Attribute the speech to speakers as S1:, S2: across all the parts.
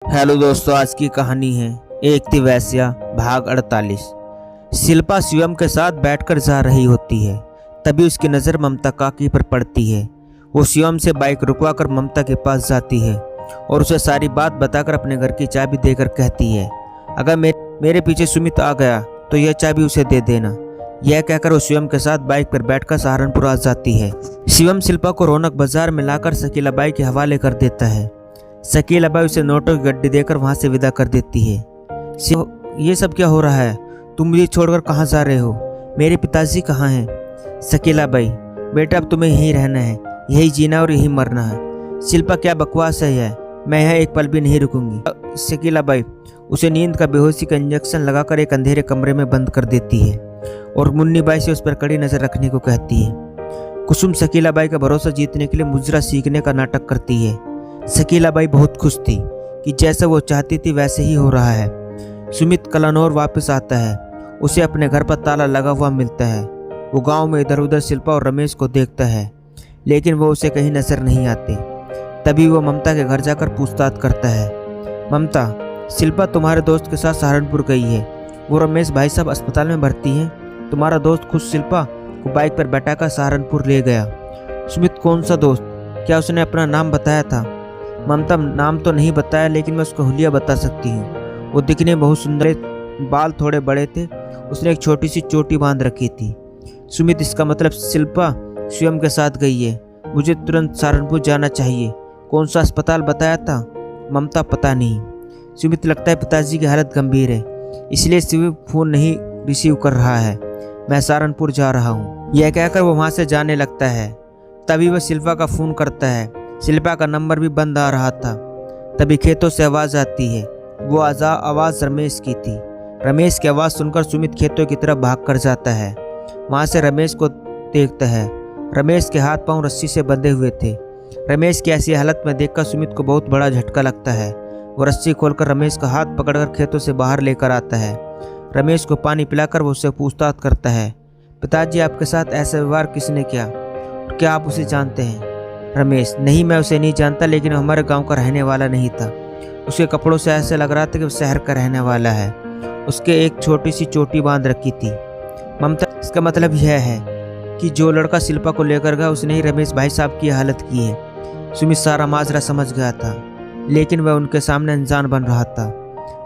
S1: Hello दोस्तों, आज की कहानी है एक थी वेश्या भाग 48। शिल्पा शिवम के साथ बैठकर जा रही होती है। तभी उसकी नज़र ममता काकी पर पड़ती है। वो शिवम से बाइक रुकवाकर ममता के पास जाती है और उसे सारी बात बताकर अपने घर की चाबी देकर कहती है, अगर मेरे पीछे सुमित आ गया तो यह चाबी उसे दे देना। यह कहकर वो शिवम के साथ बाइक पर बैठकर सहारनपुर आ जाती है। शिवम शिल्पा को रौनक बाजार में लाकर शकीला बाई के हवाले कर देता है। शकीला बाई उसे नोटों की गड्डी देकर वहां से विदा कर देती है। ये सब क्या हो रहा है? तुम मुझे छोड़कर कहाँ जा रहे हो? मेरे पिताजी कहाँ हैं? शकीला बाई, बेटा अब तुम्हें यहीं रहना है, यही जीना और यही मरना है। शिल्पा, क्या बकवास है यह? मैं यहाँ एक पल भी नहीं रुकूंगी। शकीला बाई उसे नींद का बेहोशी का इंजेक्शन लगाकर एक अंधेरे कमरे में बंद कर देती है और मुन्नी बाई से उस पर कड़ी नजर रखने को कहती है। कुसुम शकीला बाई का भरोसा जीतने के लिए मुजरा सीखने का नाटक करती है। शकीला बाई बहुत खुश थी कि जैसा वो चाहती थी वैसे ही हो रहा है। सुमित कलानौर वापस आता है। उसे अपने घर पर ताला लगा हुआ मिलता है। वो गांव में इधर उधर शिल्पा और रमेश को देखता है, लेकिन वो उसे कहीं नजर नहीं आते। तभी वो ममता के घर जाकर पूछताछ करता है। ममता, शिल्पा तुम्हारे दोस्त के साथ सहारनपुर गई है। वो रमेश भाई साहब अस्पताल में भर्ती हैं। तुम्हारा दोस्त खुद शिल्पा को बाइक पर बैठाकर सहारनपुर ले गया। सुमित, कौन सा दोस्त? क्या उसने अपना नाम बताया था? ममता, नाम तो नहीं बताया, लेकिन मैं उसको हुलिया बता सकती हूँ। वो दिखने में बहुत सुंदर, बाल थोड़े बड़े थे, उसने एक छोटी सी चोटी बांध रखी थी। सुमित, इसका मतलब शिल्पा शिवम के साथ गई है। मुझे तुरंत सहारनपुर जाना चाहिए। कौन सा अस्पताल बताया था? ममता, पता नहीं। सुमित, लगता है पिताजी की हालत गंभीर है, इसलिए शिव फोन नहीं रिसीव कर रहा है। मैं सहारनपुर जा रहा हूँ। यह कहकर वो वहाँ से जाने लगता है। तभी वह शिल्पा का फ़ोन करता है। शिल्पा का नंबर भी बंद आ रहा था। तभी खेतों से आवाज़ आती है। वो आवाज़ रमेश की थी। रमेश की आवाज़ सुनकर सुमित खेतों की तरफ भाग कर जाता है। वहाँ से रमेश को देखता है। रमेश के हाथ पांव रस्सी से बंधे हुए थे। रमेश की ऐसी हालत में देखकर सुमित को बहुत बड़ा झटका लगता है। वो रस्सी खोलकर रमेश का हाथ पकड़कर खेतों से बाहर लेकर आता है। रमेश को पानी पिलाकर वो उससे पूछताछ करता है। पिताजी, आपके साथ ऐसा व्यवहार किसने किया? क्या आप उसे जानते हैं? रमेश, नहीं, मैं उसे नहीं जानता, लेकिन हमारे गांव का रहने वाला नहीं था। उसके कपड़ों से ऐसे लग रहा था कि वो शहर का रहने वाला है। उसके एक छोटी सी चोटी बांध रखी थी। ममता, इसका मतलब यह है कि जो लड़का शिल्पा को लेकर गया उसने ही रमेश भाई साहब की हालत की है। सुमित सारा माजरा समझ गया था, लेकिन वह उनके सामने अनजान बन रहा था।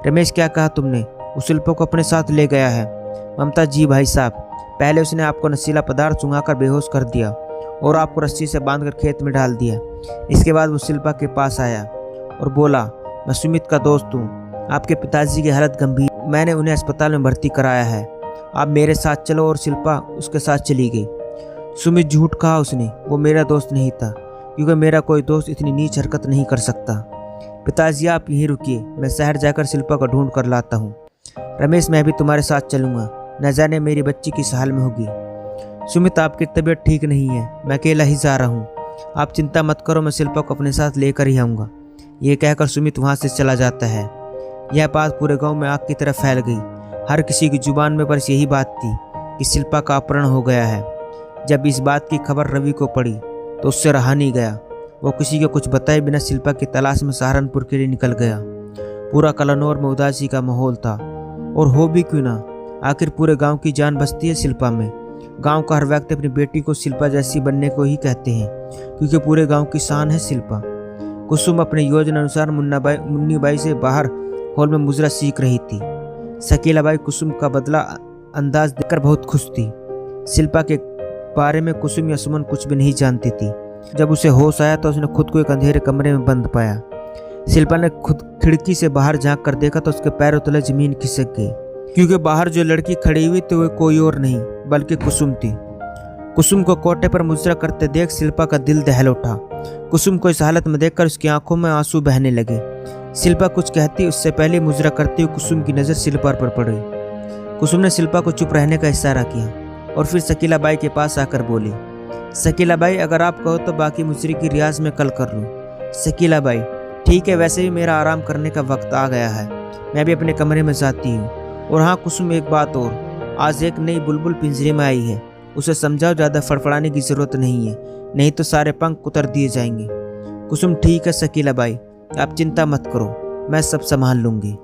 S1: रमेश, क्या कहा तुमने? उस शिल्पा को अपने साथ ले गया है? ममता, जी भाई साहब, पहले उसने आपको नशीला पदार्थ सुंघाकर बेहोश कर दिया और आपको रस्सी से बांधकर खेत में डाल दिया। इसके बाद वो शिल्पा के पास आया और बोला, मैं सुमित का दोस्त हूँ, आपके पिताजी की हालत गंभीर, मैंने उन्हें अस्पताल में भर्ती कराया है, आप मेरे साथ चलो। और शिल्पा उसके साथ चली गई। सुमित, झूठ कहा उसने, वो मेरा दोस्त नहीं था, क्योंकि मेरा कोई दोस्त इतनी नीच हरकत नहीं कर सकता। पिताजी, आप यहीं रुकिए, मैं शहर जाकर शिल्पा को ढूंढ कर लाता हूँ। रमेश, मैं भी तुम्हारे साथ चलूँगा, न जाने मेरी बच्ची किस हाल में होगी। सुमित, आपकी तबीयत ठीक नहीं है, मैं अकेला ही जा रहा हूँ, आप चिंता मत करो, मैं शिल्पा को अपने साथ लेकर ही आऊँगा। ये कहकर सुमित वहाँ से चला जाता है। यह बात पूरे गांव में आग की तरह फैल गई। हर किसी की जुबान में बस यही बात थी कि शिल्पा का अपहरण हो गया है। जब इस बात की खबर रवि को पड़ी तो उससे रहा नहीं गया। वो किसी को कुछ बताए बिना शिल्पा की तलाश में सहारनपुर के लिए निकल गया। पूरा कलानौर में उदासी का माहौल था, और हो भी क्यों ना, आखिर पूरे गाँव की जान बसती है शिल्पा में। गांव का हर व्यक्ति अपनी बेटी को शिल्पा जैसी बनने को ही कहते हैं, क्योंकि पूरे गांव की शान है शिल्पा। कुसुम अपने योजना अनुसार मुन्नी बाई से बाहर हॉल में मुजरा सीख रही थी। शकीला बाई कुसुम का बदला अंदाज देखकर बहुत खुश थी। शिल्पा के बारे में कुसुम या सुमन कुछ भी नहीं जानती थी। जब उसे होश आया तो उसने खुद को एक अंधेरे कमरे में बंद पाया। शिल्पा ने खुद खिड़की से बाहर झांक कर देखा तो उसके पैरों तले जमीन खिसक गई, क्योंकि बाहर जो लड़की खड़ी हुई थी वह कोई और नहीं बल्कि कुसुम थी। कुसुम को कोटे पर मुजरा करते देख शिल्पा का दिल दहल उठा। कुसुम को इस हालत में देखकर उसकी आंखों में आंसू बहने लगे। शिल्पा कुछ कहती उससे पहले मुजरा करती हुई कुसुम की नज़र शिल्पा पर पड़ी। कुसुम ने शिल्पा को चुप रहने का इशारा किया और फिर शकीला बाई के पास आकर बोली, शकीला बाई, अगर आप कहो तो बाकी मुजरे की रियाज में कल कर लूँ। शकीला बाई, ठीक है, वैसे भी मेरा आराम करने का वक्त आ गया है, मैं भी अपने कमरे में जाती हूँ। और हाँ कुसुम, एक बात और, आज एक नई बुलबुल पिंजरे में आई है, उसे समझाओ, ज़्यादा फड़फड़ाने की ज़रूरत नहीं है, नहीं तो सारे पंख उतर दिए जाएंगे। कुसुम, ठीक है शकीला बाई, आप चिंता मत करो, मैं सब संभाल लूँगी।